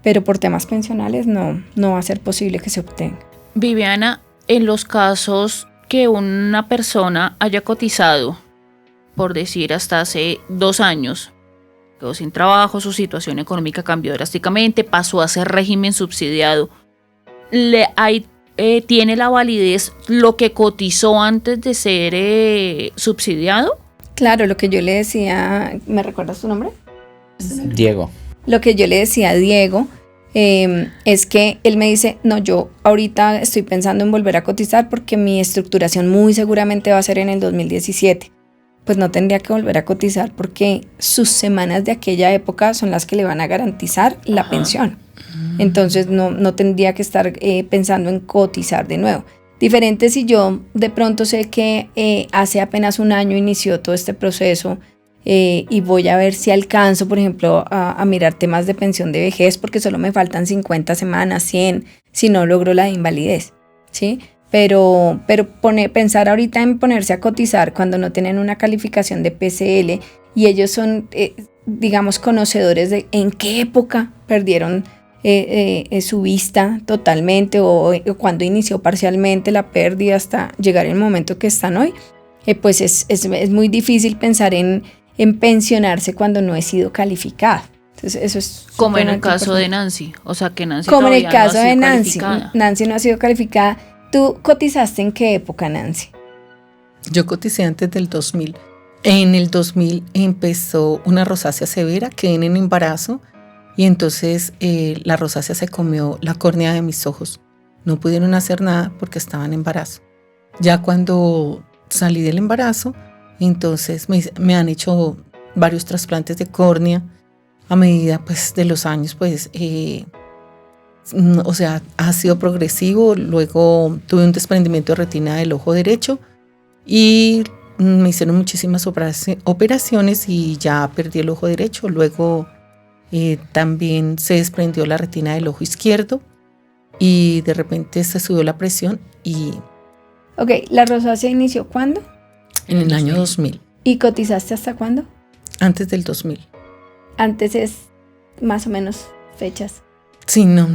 pero por temas pensionales no va a ser posible que se obtenga. Viviana, en los casos que una persona haya cotizado, por decir hasta hace 2 años, quedó sin trabajo, su situación económica cambió drásticamente, pasó a ser régimen subsidiado, ¿tiene la validez lo que cotizó antes de ser subsidiado? Claro, lo que yo le decía, ¿me recuerdas tu nombre? Diego. Lo que yo le decía a Diego es que él me dice, no, yo ahorita estoy pensando en volver a cotizar porque mi estructuración muy seguramente va a ser en el 2017. Pues no tendría que volver a cotizar porque sus semanas de aquella época son las que le van a garantizar la pensión. Entonces no tendría que estar pensando en cotizar de nuevo. Diferente si yo de pronto sé que hace apenas un año inició todo este proceso y voy a ver si alcanzo, por ejemplo, a mirar temas de pensión de vejez porque solo me faltan 50 semanas, 100, si no logro la de invalidez, ¿sí? Pero pensar ahorita en ponerse a cotizar cuando no tienen una calificación de PCL y ellos son, digamos, conocedores de en qué época perdieron su vista totalmente o cuando inició parcialmente la pérdida hasta llegar el momento que están hoy, pues es muy difícil pensar en pensionarse cuando no he sido calificada. Entonces eso es como en el caso de Nancy, o sea que Nancy como en el todavía caso no ha de sido Nancy. calificada. Nancy no ha sido calificada. ¿Tú cotizaste en qué época, Nancy? Yo coticé antes del 2000. En el 2000 empezó una rosácea severa, quedé en embarazo y entonces la rosácea se comió la córnea de mis ojos. No pudieron hacer nada porque estaba en embarazo. Ya cuando salí del embarazo, entonces me han hecho varios trasplantes de córnea a medida pues, de los años, pues, o sea, ha sido progresivo. Luego tuve un desprendimiento de retina del ojo derecho y me hicieron muchísimas operaciones y ya perdí el ojo derecho. Luego también se desprendió la retina del ojo izquierdo y de repente se subió la presión y... Ok, ¿la rosácea inició cuándo? En el año 2000. ¿Y cotizaste hasta cuándo? Antes del 2000. Antes es más o menos fechas. Sí, no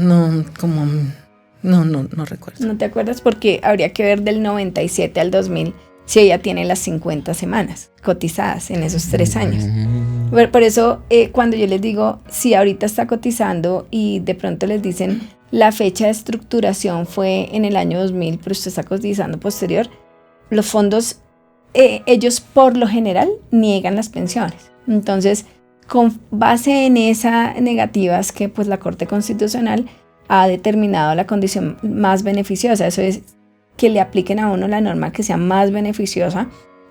recuerdo. ¿No te acuerdas? Porque habría que ver del 97 al 2000 si ella tiene las 50 semanas cotizadas en esos 3 años. Por eso cuando yo les digo, si ahorita está cotizando y de pronto les dicen la fecha de estructuración fue en el año 2000, pero usted está cotizando posterior, los fondos, ellos por lo general niegan las pensiones. Entonces, con base en esas negativas que pues la Corte Constitucional ha determinado la condición más beneficiosa, eso es que le apliquen a uno la norma que sea más beneficiosa,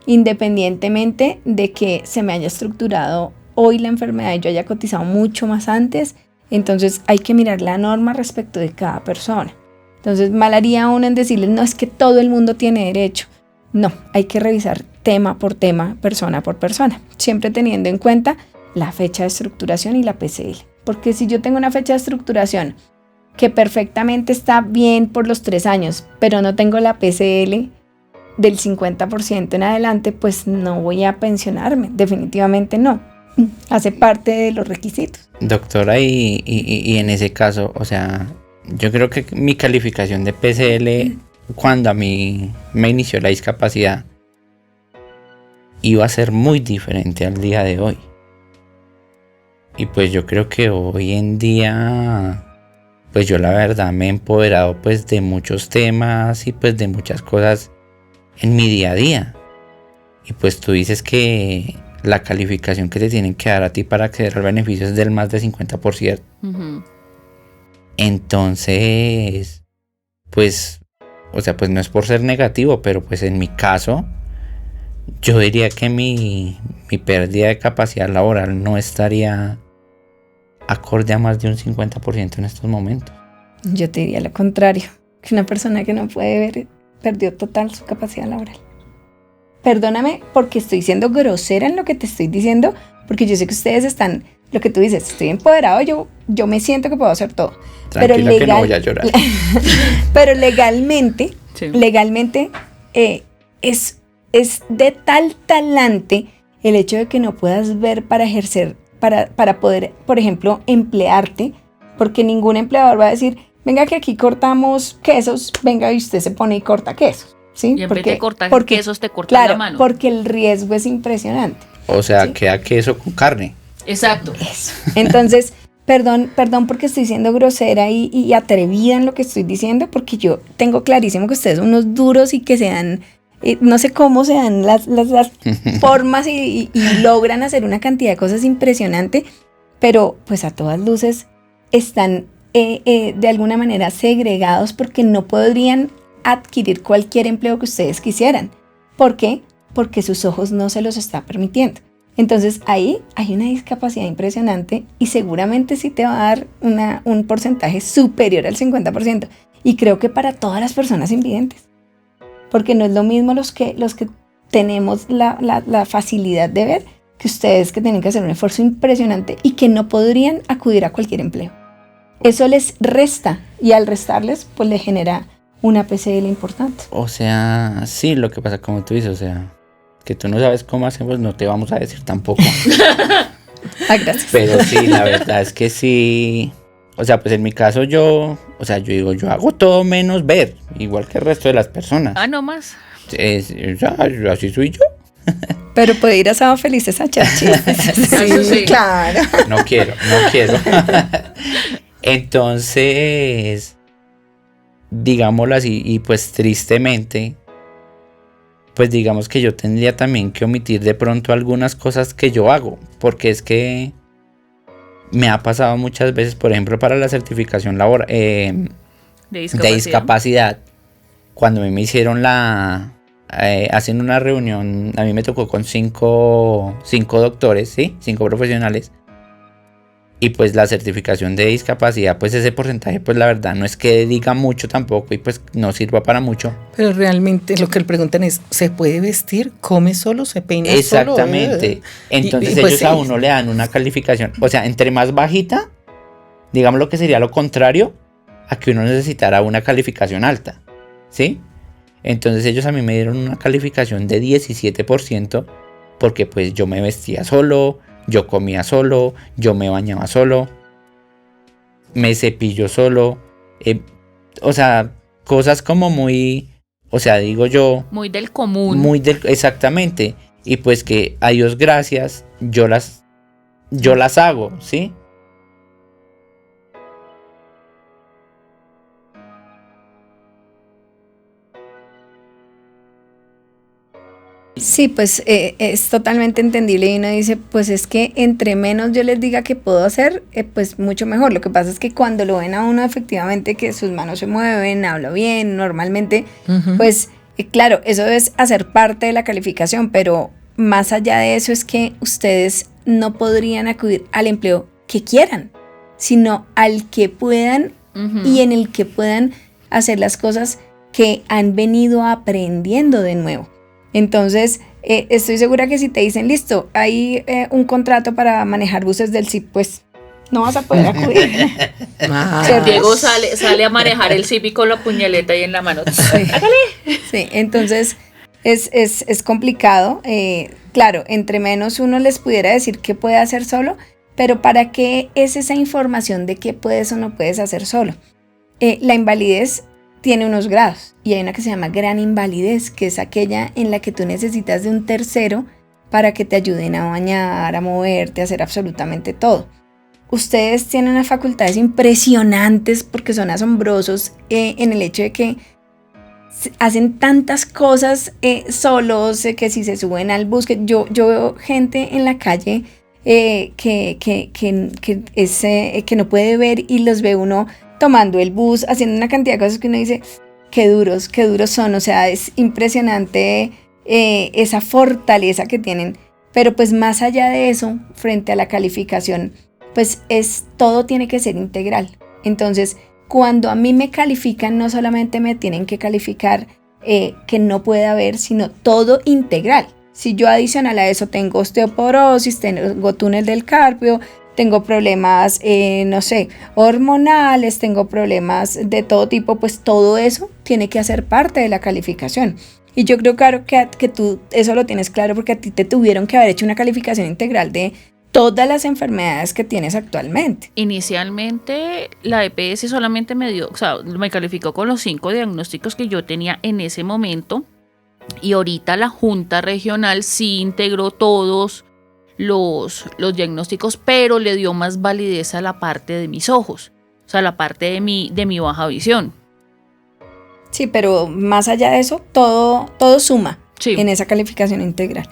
independientemente de que se me haya estructurado hoy la enfermedad y yo haya cotizado mucho más antes. Entonces hay que mirar la norma respecto de cada persona. Entonces mal haría uno en decirles, no, es que todo el mundo tiene derecho. No, hay que revisar tema por tema, persona por persona, siempre teniendo en cuenta la fecha de estructuración y la PCL. Porque si yo tengo una fecha de estructuración que perfectamente está bien por los 3 años, pero no tengo la PCL del 50% en adelante, pues no voy a pensionarme, definitivamente no. Hace parte de los requisitos. Doctora, y en ese caso, o sea, yo creo que mi calificación de PCL cuando a mí me inició la discapacidad iba a ser muy diferente al día de hoy. Y pues yo creo que hoy en día, pues yo la verdad me he empoderado pues de muchos temas y pues de muchas cosas en mi día a día. Y pues tú dices que la calificación que te tienen que dar a ti para acceder al beneficio es del más de 50%. Ujú. Entonces, pues, o sea, pues no es por ser negativo, pero pues en mi caso, yo diría que mi pérdida de capacidad laboral no estaría acorde a más de un 50% en estos momentos. Yo te diría lo contrario, que una persona que no puede ver perdió total su capacidad laboral. Perdóname porque estoy siendo grosera en lo que te estoy diciendo, porque yo sé que ustedes están, lo que tú dices, estoy empoderado, yo me siento que puedo hacer todo. Tranquila, que no voy a llorar. Pero legalmente, Sí. es de tal talante el hecho de que no puedas ver para ejercer, para poder, por ejemplo, emplearte, porque ningún empleador va a decir, venga que aquí cortamos quesos, venga y usted se pone y corta quesos. ¿Sí? Y en vez de cortar quesos, te cortas claro, la mano. porque el riesgo es impresionante. O sea, ¿Sí? queda queso con carne. Exacto. Eso. Entonces, perdón porque estoy siendo grosera y atrevida en lo que estoy diciendo, porque yo tengo clarísimo que ustedes son unos duros y que se dan, no sé cómo se dan las formas y logran hacer una cantidad de cosas impresionante, pero pues a todas luces están de alguna manera segregados porque no podrían adquirir cualquier empleo que ustedes quisieran. ¿Por qué? Porque sus ojos no se los está permitiendo. Entonces ahí hay una discapacidad impresionante y seguramente sí te va a dar un porcentaje superior al 50%. Y creo que para todas las personas invidentes. Porque no es lo mismo los que tenemos la facilidad de ver que ustedes que tienen que hacer un esfuerzo impresionante y que no podrían acudir a cualquier empleo. Eso les resta y al restarles pues le genera una PCL importante. O sea, sí, lo que pasa como tú dices, o sea, que tú no sabes cómo hacemos, no te vamos a decir tampoco. Gracias. Pero sí, la verdad es que sí. O sea, pues en mi caso yo hago todo menos ver, igual que el resto de las personas. Ah, no más. Así soy yo. Pero puede ir a Sábado Felices a echar chistes. Eso sí. Claro. No quiero. Entonces, digámoslo así, y pues tristemente, pues digamos que yo tendría también que omitir de pronto algunas cosas que yo hago, porque es que me ha pasado muchas veces, por ejemplo, para la certificación laboral De discapacidad, cuando a mí me hicieron hacen una reunión, a mí me tocó con cinco doctores, ¿sí? 5 profesionales. Y pues la certificación de discapacidad, pues ese porcentaje, pues la verdad no es que diga mucho tampoco y pues no sirva para mucho. Pero realmente lo que le preguntan es, ¿se puede vestir? ¿Come solo? ¿Se peina solo? Exactamente. Entonces pues ellos sí. a uno le dan una calificación. O sea, entre más bajita, digamos lo que sería lo contrario a que uno necesitara una calificación alta. ¿Sí? Entonces ellos a mí me dieron una calificación de 17% porque pues yo me vestía solo, yo comía solo, yo me bañaba solo, me cepillo solo, o sea, cosas como muy, o sea, digo yo, Muy del común. exactamente, y pues que a Dios gracias, yo las hago, ¿sí? Sí, pues es totalmente entendible y uno dice, pues es que entre menos yo les diga que puedo hacer, pues mucho mejor. Lo que pasa es que cuando lo ven a uno efectivamente que sus manos se mueven, habla bien, normalmente, pues claro, eso es hacer parte de la calificación, pero más allá de eso es que ustedes no podrían acudir al empleo que quieran, sino al que puedan y en el que puedan hacer las cosas que han venido aprendiendo de nuevo. Entonces, estoy segura que si te dicen, listo, hay un contrato para manejar buses del CIP, pues no vas a poder acudir. Diego sale a manejar el CIP con la puñaleta ahí en la mano. Sí. Sí, entonces es complicado. Claro, entre menos uno les pudiera decir qué puede hacer solo, pero ¿para qué es esa información de qué puedes o no puedes hacer solo? La invalidez tiene unos grados y hay una que se llama gran invalidez, que es aquella en la que tú necesitas de un tercero para que te ayuden a bañar, a moverte, a hacer absolutamente todo. Ustedes tienen unas facultades impresionantes porque son asombrosos en el hecho de que hacen tantas cosas solos, que si se suben al bus, que yo veo gente en la calle que no puede ver y los ve uno tomando el bus, haciendo una cantidad de cosas que uno dice, qué duros son, o sea, es impresionante esa fortaleza que tienen, pero pues más allá de eso, frente a la calificación, pues todo tiene que ser integral. Entonces, cuando a mí me califican, no solamente me tienen que calificar que no puede haber, sino todo integral. Si yo adicional a eso tengo osteoporosis, tengo túnel del carpio, tengo problemas, hormonales, tengo problemas de todo tipo, pues todo eso tiene que hacer parte de la calificación. Y yo creo, claro, que tú eso lo tienes claro porque a ti te tuvieron que haber hecho una calificación integral de todas las enfermedades que tienes actualmente. Inicialmente la EPS solamente me calificó con los 5 diagnósticos que yo tenía en ese momento, y ahorita la Junta Regional sí integró todos los diagnósticos, pero le dio más validez a la parte de mis ojos, o sea, la parte de mi baja visión. Sí, pero más allá de eso, todo suma en esa calificación integral.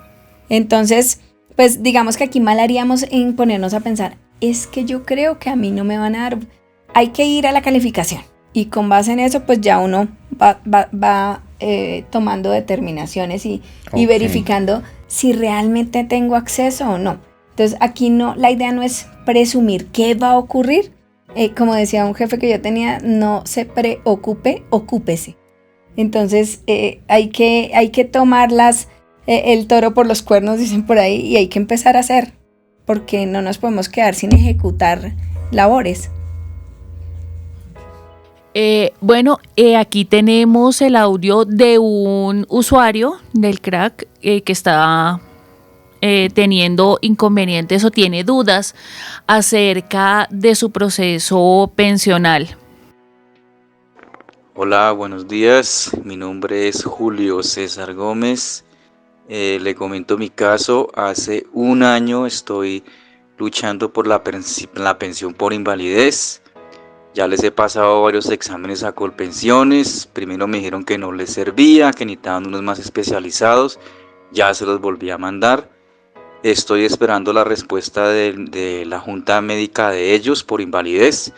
Entonces, pues digamos que aquí mal haríamos en ponernos a pensar, es que yo creo que a mí no me van a dar, hay que ir a la calificación y con base en eso pues ya uno va tomando determinaciones y verificando si realmente tengo acceso o no. Entonces aquí la idea no es presumir qué va a ocurrir, como decía un jefe que yo tenía, no se preocupe, ocúpese. Entonces hay que tomarlas el toro por los cuernos, dicen por ahí, y hay que empezar a hacer, porque no nos podemos quedar sin ejecutar labores. Aquí tenemos el audio de un usuario del crack que está teniendo inconvenientes o tiene dudas acerca de su proceso pensional. Hola, buenos días. Mi nombre es Julio César Gómez. Le comento mi caso. Hace un año estoy luchando por la pensión por invalidez. Ya les he pasado varios exámenes a Colpensiones. Primero me dijeron que no les servía, que necesitaban unos más especializados. Ya se los volví a mandar. Estoy esperando la respuesta de la junta médica de ellos por invalidez.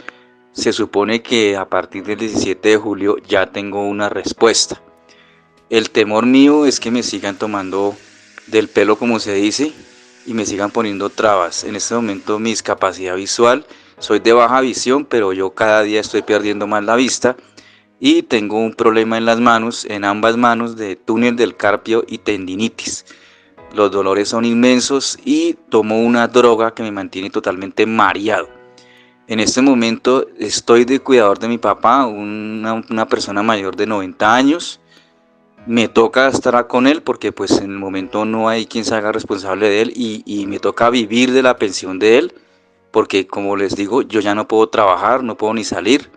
Se supone que a partir del 17 de julio ya tengo una respuesta. El temor mío es que me sigan tomando del pelo, como se dice, y me sigan poniendo trabas. En este momento mi discapacidad visual, soy de baja visión, pero yo cada día estoy perdiendo más la vista y tengo un problema en las manos, en ambas manos, de túnel del carpio y tendinitis. Los dolores son inmensos y tomo una droga que me mantiene totalmente mareado. En este momento estoy de cuidador de mi papá, una persona mayor de 90 años. Me toca estar con él porque pues en el momento no hay quien se haga responsable de él y me toca vivir de la pensión de él porque, como les digo, yo ya no puedo trabajar, no puedo ni salir.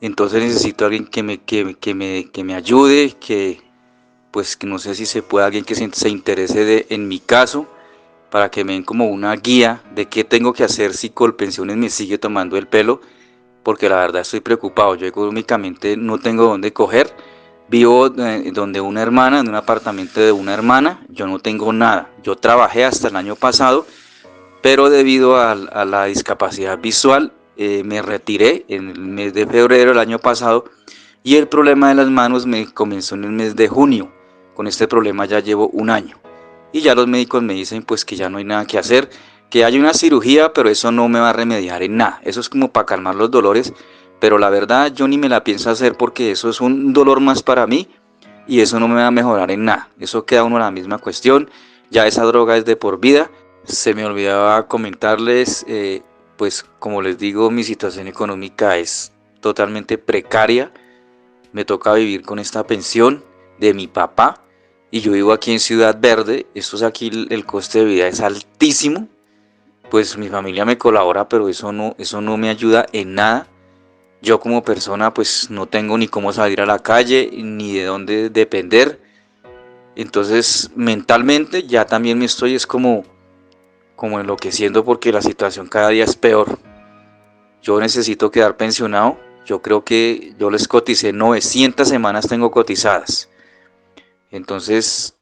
Entonces necesito a alguien que me ayude, que no sé si se puede, alguien que se interese en mi caso, para que me den como una guía de qué tengo que hacer si Colpensiones me sigue tomando el pelo, porque la verdad estoy preocupado. Yo económicamente no tengo dónde coger. Vivo donde una hermana, en un apartamento de una hermana. Yo no tengo nada. Yo trabajé hasta el año pasado, pero debido a la discapacidad visual me retiré en el mes de febrero del año pasado y el problema de las manos me comenzó en el mes de junio. Con este problema ya llevo un año. y ya los médicos me dicen pues que ya no hay nada que hacer, que hay una cirugía, pero eso no me va a remediar en nada, eso es como para calmar los dolores, pero la verdad yo ni me la pienso hacer porque eso es un dolor más para mí y eso no me va a mejorar en nada, eso queda uno en la misma cuestión, ya esa droga es de por vida. Se me olvidaba comentarles, pues como les digo, mi situación económica es totalmente precaria, me toca vivir con esta pensión de mi papá y yo vivo aquí en Ciudad Verde, esto es aquí, el coste de vida es altísimo, pues mi familia me colabora, pero eso no me ayuda en nada. Yo como persona pues no tengo ni cómo salir a la calle, ni de dónde depender, entonces mentalmente ya también me estoy como enloqueciendo porque la situación cada día es peor. Yo necesito quedar pensionado. Yo creo que yo les coticé 900 semanas tengo cotizadas. Entonces,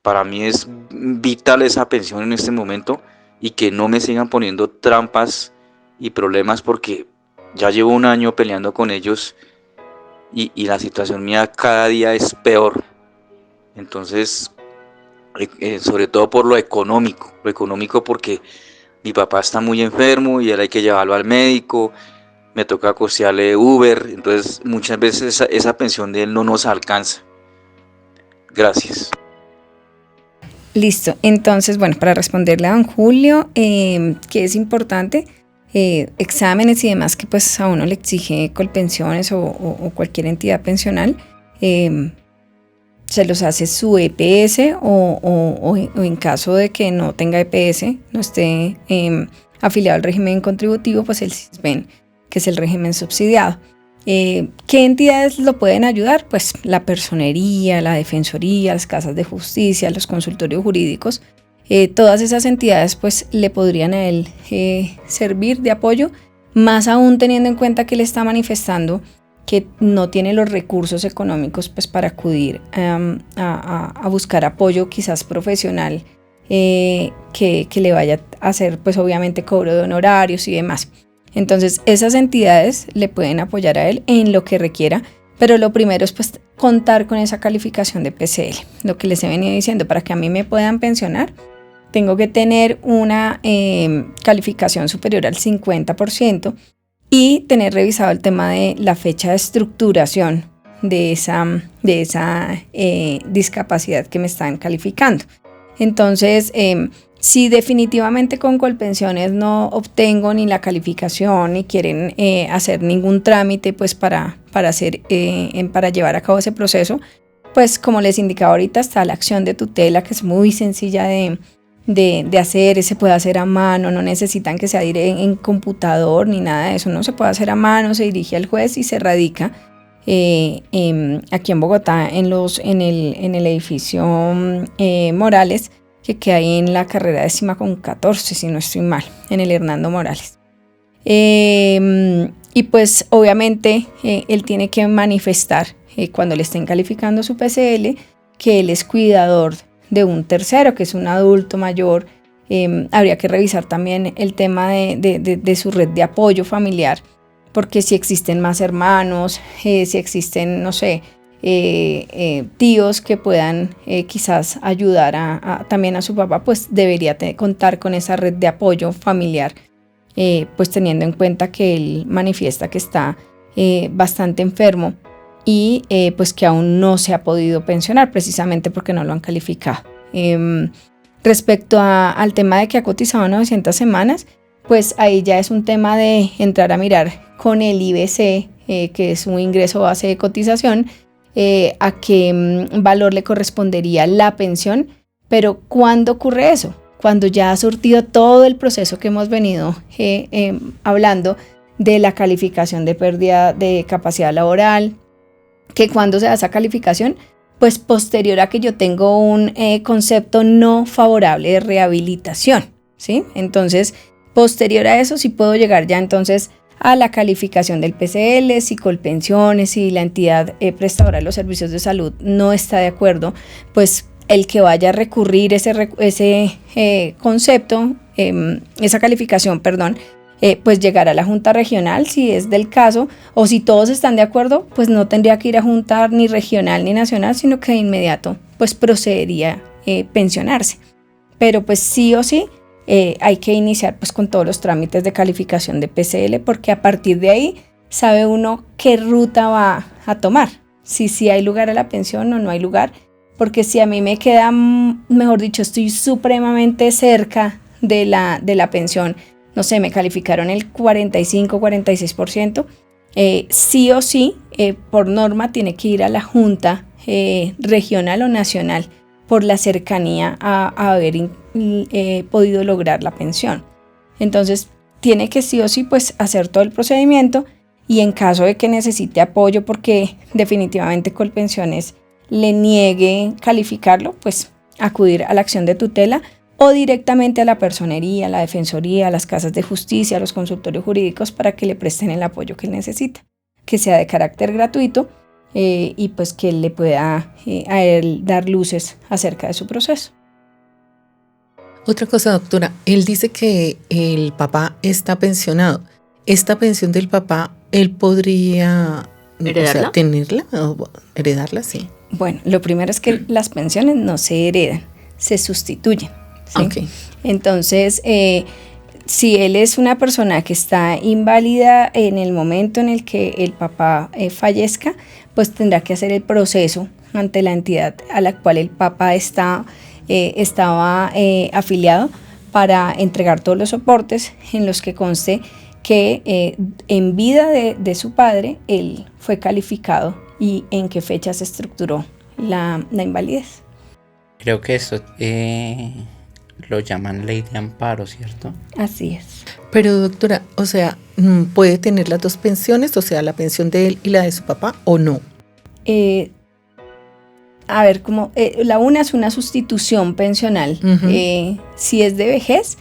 para mí es vital esa pensión en este momento y que no me sigan poniendo trampas y problemas porque ya llevo un año peleando con ellos y la situación mía cada día es peor. Entonces, sobre todo por lo económico porque mi papá está muy enfermo y él hay que llevarlo al médico, me toca costearle Uber, entonces muchas veces esa pensión de él no nos alcanza. Gracias. Listo, entonces, bueno, para responderle a don Julio, que es importante, exámenes y demás que pues a uno le exige Colpensiones o cualquier entidad pensional, se los hace su EPS o en caso de que no tenga EPS, no esté afiliado al régimen contributivo, pues el SISBEN, que es el régimen subsidiado. ¿Qué entidades lo pueden ayudar? Pues la personería, la defensoría, las casas de justicia, los consultorios jurídicos, todas esas entidades pues le podrían a él servir de apoyo, más aún teniendo en cuenta que él está manifestando que no tiene los recursos económicos pues para acudir a buscar apoyo quizás profesional que le vaya a hacer pues obviamente cobro de honorarios y demás. Entonces esas entidades le pueden apoyar a él en lo que requiera, pero lo primero es pues contar con esa calificación de PCL. Lo que les he venido diciendo, para que a mí me puedan pensionar, tengo que tener una calificación superior al 50%, y tener revisado el tema de la fecha de estructuración de esa discapacidad que me están calificando. Entonces, si definitivamente con Colpensiones no obtengo ni la calificación ni quieren hacer ningún trámite pues para llevar a cabo ese proceso, pues como les indicaba ahorita, está la acción de tutela, que es muy sencilla de hacer, se puede hacer a mano, no necesitan que sea en computador ni nada de eso, no, se puede hacer a mano, se dirige al juez y se radica aquí en Bogotá en el edificio Morales, que queda ahí en la carrera 10/14, si no estoy mal, en el Hernando Morales. Y pues obviamente él tiene que manifestar cuando le estén calificando su PCL que él es cuidador de un tercero, que es un adulto mayor. Habría que revisar también el tema de su red de apoyo familiar, porque si existen más hermanos, si existen, no sé, tíos que puedan quizás ayudar también a su papá, pues debería contar con esa red de apoyo familiar, pues teniendo en cuenta que él manifiesta que está bastante enfermo y pues que aún no se ha podido pensionar precisamente porque no lo han calificado. Respecto al tema de que ha cotizado 900 semanas, pues ahí ya es un tema de entrar a mirar con el IBC, que es un ingreso base de cotización, a qué valor le correspondería la pensión. Pero ¿cuándo ocurre eso? Cuando ya ha surtido todo el proceso que hemos venido hablando de la calificación de pérdida de capacidad laboral, que cuando se da esa calificación, pues posterior a que yo tengo un concepto no favorable de rehabilitación, ¿sí? Entonces, posterior a eso sí puedo llegar ya entonces a la calificación del PCL, si Colpensiones, si la entidad prestadora de los servicios de salud no está de acuerdo, pues el que vaya a recurrir ese concepto, esa calificación, pues llegar a la Junta Regional si es del caso, o si todos están de acuerdo, pues no tendría que ir a Junta ni regional ni nacional, sino que de inmediato pues procedería pensionarse. Pero pues sí o sí hay que iniciar pues con todos los trámites de calificación de PCL, porque a partir de ahí sabe uno qué ruta va a tomar, si hay lugar a la pensión o no hay lugar, porque si a mí me queda, mejor dicho, estoy supremamente cerca de la pensión, no sé, me calificaron el 45-46%, sí o sí, por norma tiene que ir a la Junta regional o nacional por la cercanía a haber podido lograr la pensión. Entonces tiene que sí o sí pues hacer todo el procedimiento, y en caso de que necesite apoyo porque definitivamente Colpensiones le niegue calificarlo, pues acudir a la acción de tutela o directamente a la personería, a la defensoría, a las casas de justicia, a los consultorios jurídicos para que le presten el apoyo que él necesita, que sea de carácter gratuito y pues que él le pueda a él dar luces acerca de su proceso. Otra cosa, doctora, él dice que el papá está pensionado. ¿Esta pensión del papá, él podría tenerla o heredarla? Sí. Bueno, lo primero es que las pensiones no se heredan, se sustituyen, ¿sí? Okay. Entonces, si él es una persona que está inválida en el momento en el que el papá fallezca, pues tendrá que hacer el proceso ante la entidad a la cual el papá estaba afiliado para entregar todos los soportes en los que conste que en vida de su padre él fue calificado y en qué fecha se estructuró la invalidez. Creo que eso lo llaman ley de amparo, ¿cierto? Así es. Pero doctora, o sea, ¿puede tener las dos pensiones? O sea, la pensión de él y la de su papá, ¿o no? A ver, la una es una sustitución pensional, si es de vejez,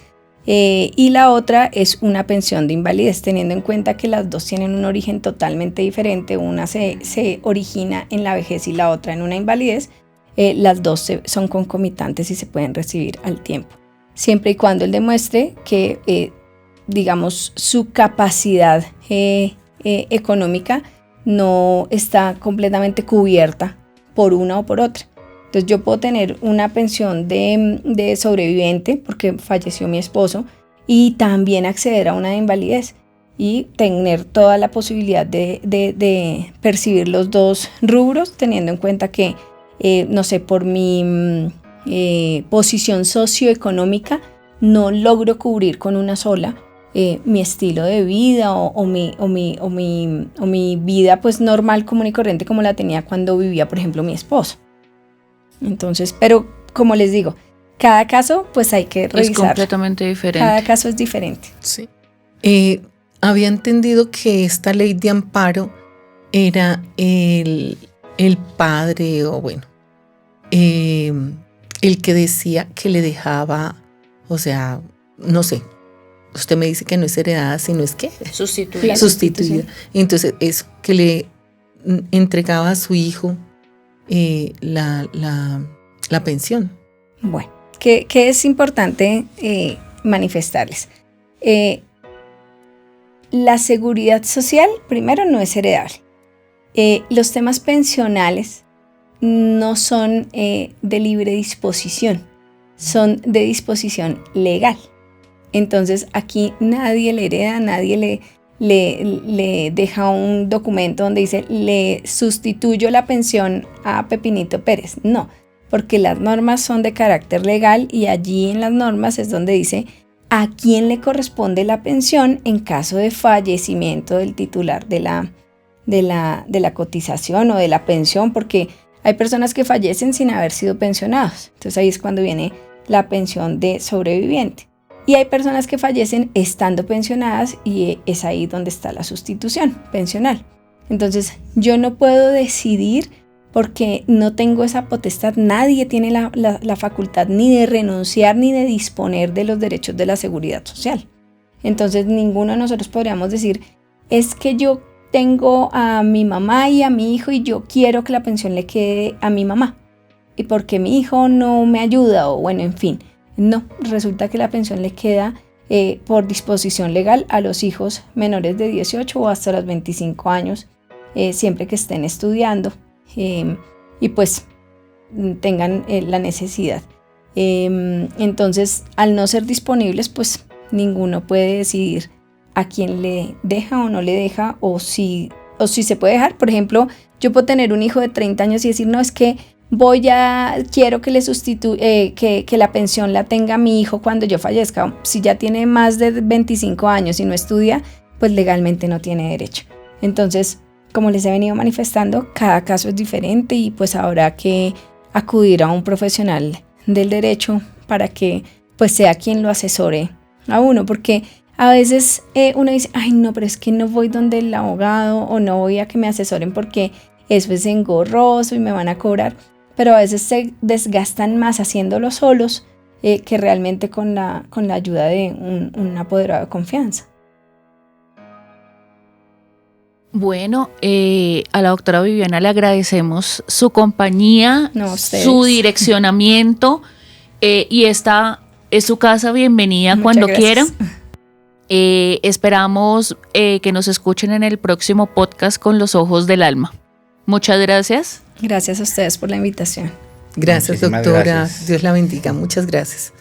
y la otra es una pensión de invalidez, teniendo en cuenta que las dos tienen un origen totalmente diferente. Una se origina en la vejez y la otra en una invalidez. Las dos son concomitantes y se pueden recibir al tiempo, siempre y cuando él demuestre que, digamos, su capacidad económica no está completamente cubierta por una o por otra. Entonces yo puedo tener una pensión de sobreviviente porque falleció mi esposo y también acceder a una de invalidez y tener toda la posibilidad de percibir los dos rubros, teniendo en cuenta que, no sé, por mi posición socioeconómica no logro cubrir con una sola mi estilo de vida o mi vida pues normal, común y corriente como la tenía cuando vivía, por ejemplo, mi esposo. Entonces, pero como les digo, cada caso pues hay que revisar. Es completamente diferente. Cada caso es diferente. Sí. Había entendido que esta ley de amparo era el padre, o bueno, el que decía que le dejaba, o sea, no sé, usted me dice que no es heredada, sino es que sustituida. Entonces, eso, que le entregaba a su hijo la pensión. Bueno, que es importante manifestarles. La seguridad social, primero, no es heredable. Los temas pensionales no son de libre disposición, son de disposición legal. Entonces aquí nadie le hereda, nadie le deja un documento donde dice le sustituyo la pensión a Pepinito Pérez. No, porque las normas son de carácter legal y allí en las normas es donde dice a quién le corresponde la pensión en caso de fallecimiento del titular de la cotización o de la pensión, porque hay personas que fallecen sin haber sido pensionados. Entonces ahí es cuando viene la pensión de sobreviviente. Y hay personas que fallecen estando pensionadas y es ahí donde está la sustitución pensional. Entonces yo no puedo decidir porque no tengo esa potestad. Nadie tiene la facultad ni de renunciar ni de disponer de los derechos de la seguridad social. Entonces ninguno de nosotros podríamos decir, es que yo tengo a mi mamá y a mi hijo y yo quiero que la pensión le quede a mi mamá. Y porque mi hijo no me ayuda o bueno, en fin. No, resulta que la pensión le queda por disposición legal a los hijos menores de 18 o hasta los 25 años, siempre que estén estudiando y pues tengan la necesidad. Entonces, al no ser disponibles, pues ninguno puede decidir a quién le deja o no le deja, o si se puede dejar. Por ejemplo, yo puedo tener un hijo de 30 años y decir, no, es que quiero que le que la pensión la tenga mi hijo cuando yo fallezca. Si ya tiene más de 25 años y no estudia, pues legalmente no tiene derecho. Entonces, como les he venido manifestando, cada caso es diferente y pues habrá que acudir a un profesional del derecho para que pues sea quien lo asesore a uno, porque a veces uno dice, ay no, pero es que no voy donde el abogado o no voy a que me asesoren porque eso es engorroso y me van a cobrar, pero a veces se desgastan más haciéndolo solos que realmente con la ayuda de un apoderado de confianza. Bueno, a la doctora Viviana le agradecemos su compañía, su direccionamiento y esta es su casa, bienvenida. Muchas cuando gracias. Quiera. Esperamos que nos escuchen en el próximo podcast con los ojos del alma. Muchas gracias. Gracias a ustedes por la invitación. Gracias, doctora. Gracias. Dios la bendiga. Muchas gracias.